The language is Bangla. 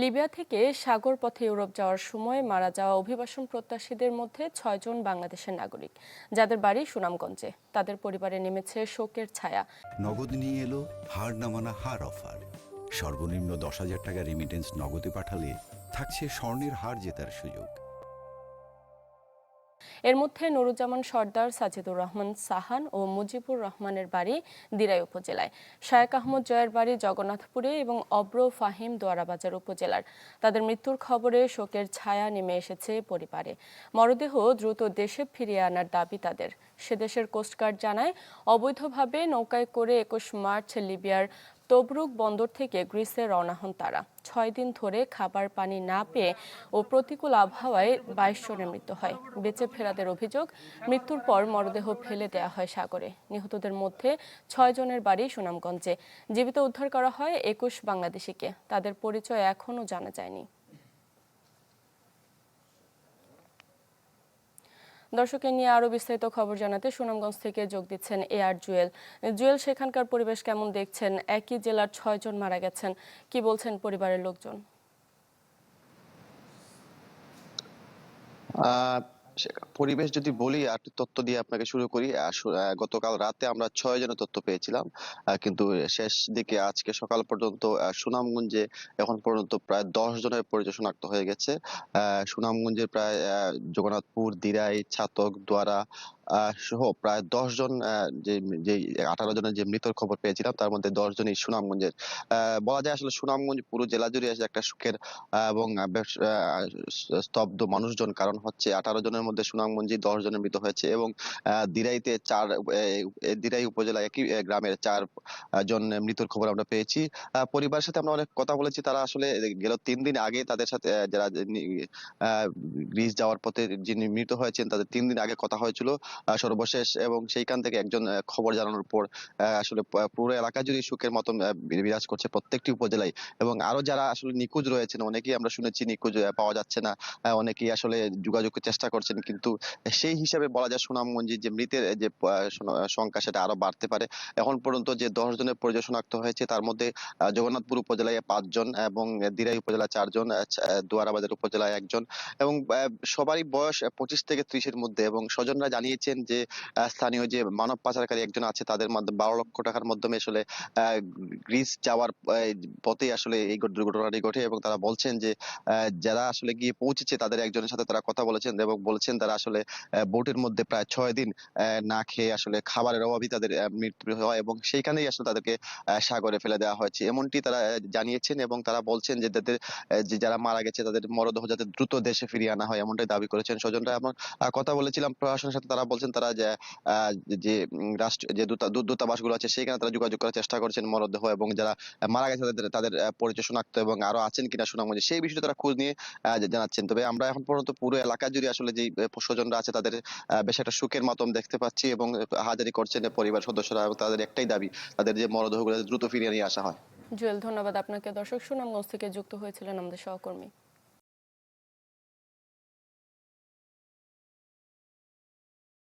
লিবিয়া থেকে সাগর পথে ইউরোপ যাওয়ার সময় মারা যাওয়া অভিবাসন প্রত্যাশীদের মধ্যে ৬ জন বাংলাদেশের নাগরিক, যাদের বাড়ি সুনামগঞ্জে। তাদের পরিবারে নেমেছে শোকের ছায়া। নগদ নিয়ে এলো হার না মানা হার অফার। সর্বনিম্ন ১০,০০০ টাকা রেমিটেন্স নগদে পাঠালে থাকছে স্বর্ণের হার জেতার সুযোগ। এর মধ্যে নুরুজ্জামান সর্দার, সাজিদুর রহমান সাহান ও মুজিবুর রহমানের বাড়ি দিরাই উপজেলায়, শায়েক আহমদ জয়ের বাড়ি জগন্নাথপুরে এবং অব্র ফাহিম দোয়ারাবাজার উপজেলার। তাদের মৃত্যুর খবরে শোকের ছায়া নেমে এসেছে পরিবারে। মরদেহ দ্রুত দেশে ফিরিয়ে আনার দাবি তাদের। সে দেশের কোস্টগার্ড জানায়, অবৈধভাবে নৌকায় করে ২১ মার্চ লিবিয়ার তবরুক বন্দর থেকে গ্রিসে রওনা হন তারা। ৬ দিন ধরে খাবার পানি না পেয়ে ও প্রতিকূল আবহাওয়ায় ২২ জনের মৃত্যু হয়। বেঁচে ফেরাদের অভিযোগ, মৃত্যুর পর মরদেহ ফেলে দেওয়া হয় সাগরে। নিহতদের মধ্যে ৬ জনের বাড়ি সুনামগঞ্জে। জীবিত উদ্ধার করা হয় ২১ বাংলাদেশিকে। তাদের পরিচয় এখনও জানা যায়নি। দর্শকের নিয়ে আরো বিস্তারিত খবর জানাতে সুনামগঞ্জ থেকে যোগ দিচ্ছেন আর জুয়েল। জুয়েল, সেখানকার পরিবেশ কেমন দেখছেন? একই জেলার ৬ জন মারা গেছেন, কি বলছেন পরিবারের লোকজন? পরিবেশ যদি বলি আর একটু তথ্য দিয়ে আপনাকে শুরু করি। গতকাল রাতে আমরা ৬ জনের তথ্য পেয়েছিলাম, কিন্তু শেষ দিকে আজকে সকাল পর্যন্ত সুনামগঞ্জে এখন পর্যন্ত প্রায় ১০ জনের পরিচয় শনাক্ত হয়ে গেছে। সুনামগঞ্জের প্রায় জগন্নাথপুর, দিরাই, ছাতক, দোয়ারা সহ প্রায় ১০ জন, যে যে ১৮ জনের যে মৃত্যুর খবর পেয়েছিলাম তার মধ্যে ১০ জনই সুনামগঞ্জের। বলা যায় আসলে সুনামগঞ্জ পুরো জেলা জুড়ে একটা সুখের এবং বেশ স্তব্ধ মানুষজন। কারণ হচ্ছে ১৮ জনের মধ্যে সুনামগঞ্জে ১০ জনের মৃত্যু হয়েছে এবং দিরাইতে দিরাই উপজেলায় একই গ্রামের ৪ জন মৃত্যুর খবর আমরা পেয়েছি। পরিবারের সাথে আমরা অনেক কথা বলেছি। তারা আসলে গেল ৩ দিন আগে তাদের সাথে যারা গ্রিস যাওয়ার পথে যিনি মৃত হয়েছেন তাদের ৩ দিন আগে কথা হয়েছিল সর্বশেষ, এবং সেইখান থেকে একজন খবর জানানোর পর আসলে পুরো এলাকা জুড়ে সুখের মতন বিরাজ করছে প্রত্যেকটি উপজেলায়। এবং আরো যারা আসলে নিখোঁজ রয়েছেন অনেকেই আমরা শুনেছি নিখোঁজ পাওয়া যাচ্ছে না। অনেকেই আসলে যোগাযোগের চেষ্টা করছেন, কিন্তু সেই হিসাবে বলা যায় সুনামগঞ্জে যে মৃতের যে সংখ্যা সেটা আরো বাড়তে পারে। এখন পর্যন্ত যে ১০ জনের পরিচয় শনাক্ত হয়েছে তার মধ্যে জগন্নাথপুর উপজেলায় ৫ জন এবং দিরাই উপজেলায় ৪ জন, দোয়ারাবাজার উপজেলায় ১ জন, এবং সবারই বয়স ২৫ থেকে ৩০-এর মধ্যে। এবং স্বজনরা জানিয়েছেন যে স্থানীয় যে মানব পাচারকারী একজন আছে তাদের মাধ্যমে ১২ লক্ষ টাকার মাধ্যমে আসলে গ্রিস যাওয়ার পথে আসলে এই দুর্ঘটনাটি ঘটে। এবং তারা বলছেন যে যারা আসলে গিয়ে পৌঁছেছে তাদের একজনের সাথে তারা কথা বলেছেন এবং বলেছেন তারা আসলে বোটের মধ্যে প্রায় ৬ দিন না খেয়ে আসলে খাবারের অভাবই তাদের মৃত্যু হয় এবং সেইখানেই আসলে তাদেরকে সাগরে ফেলে দেওয়া হয়েছে, এমনটি তারা জানিয়েছেন। এবং তারা বলছেন যে তাদের যে যারা মারা গেছে তাদের মরদেহ যাতে দ্রুত দেশে ফিরিয়ে আনা হয় এমনটাই দাবি করেছেন স্বজনরা। এবং কথা বলেছিলাম প্রশাসনের সাথে, তারা বলছেন তারা যে যে রাষ্ট্র যে দূতাবাসগুলো আছে সেখানে তারা যোগাযোগ করার চেষ্টা করছেন মরদেহ এবং যারা মারা গেছে তাদের তাদের পরিচয় শনাক্ত এবং আরো আছেন কিনা সুনামগঞ্জে সেই বিষয়টা তারা খোঁজ নিয়ে জানাচ্ছেন। তবে আমরা এখন পর্যন্ত পুরো এলাকা জুড়ে আসলে যে স্বজনরা আছে তাদের বেশ একটা সুখের মাতম দেখতে পাচ্ছি এবং হাজারি করছেন পরিবার সদস্যরা, এবং তাদের একটাই দাবি তাদের যে মরদেহগুলো দ্রুত ফিরিয়ে নিয়ে আসা হয়। জুয়েল, ধন্যবাদ আপনাকে। দর্শক, সুনামগঞ্জ থেকে যুক্ত হয়েছিলেন আমাদের সহকর্মী।